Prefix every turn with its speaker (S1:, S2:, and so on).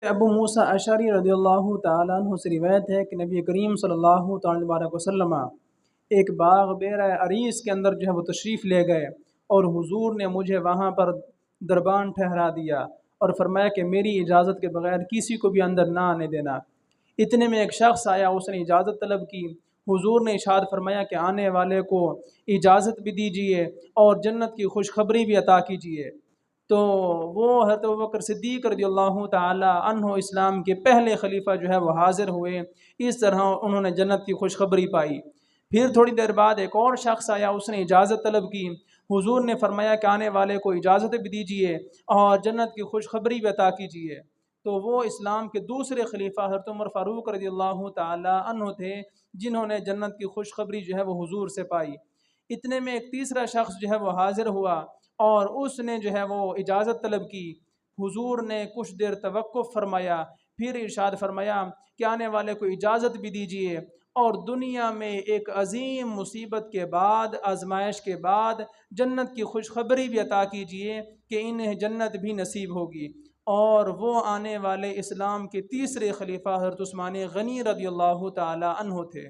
S1: ابو موسیٰ اشعری رضی اللہ تعالیٰ عنہ سے روایت ہے کہ نبی کریم صلی اللہ تعالیٰ علیہ وسلم ایک باغ بیرہ عریس کے اندر جو ہے وہ تشریف لے گئے، اور حضور نے مجھے وہاں پر دربان ٹھہرا دیا اور فرمایا کہ میری اجازت کے بغیر کسی کو بھی اندر نہ آنے دینا۔ اتنے میں ایک شخص آیا، اس نے اجازت طلب کی۔ حضور نے ارشاد فرمایا کہ آنے والے کو اجازت بھی دیجیے اور جنت کی خوشخبری بھی عطا کیجیے۔ تو وہ حضرت ابوبکر صدیق رضی اللہ تعالی عنہ اسلام کے پہلے خلیفہ جو ہے وہ حاضر ہوئے، اس طرح انہوں نے جنت کی خوشخبری پائی۔ پھر تھوڑی دیر بعد ایک اور شخص آیا، اس نے اجازت طلب کی۔ حضور نے فرمایا کہ آنے والے کو اجازت بھی دیجیے اور جنت کی خوشخبری بھی عطا کیجیے۔ تو وہ اسلام کے دوسرے خلیفہ حضرت عمر فاروق رضی اللہ تعالی عنہ تھے، جنہوں نے جنت کی خوشخبری جو ہے وہ حضور سے پائی۔ اتنے میں ایک تیسرا شخص جو ہے وہ حاضر ہوا اور اس نے جو ہے وہ اجازت طلب کی۔ حضور نے کچھ دیر توقف فرمایا، پھر ارشاد فرمایا کہ آنے والے کو اجازت بھی دیجیے اور دنیا میں ایک عظیم مصیبت کے بعد، آزمائش کے بعد جنت کی خوشخبری بھی عطا کیجیے کہ انہیں جنت بھی نصیب ہوگی۔ اور وہ آنے والے اسلام کے تیسرے خلیفہ حضرت عثمان غنی رضی اللہ تعالی عنہ تھے۔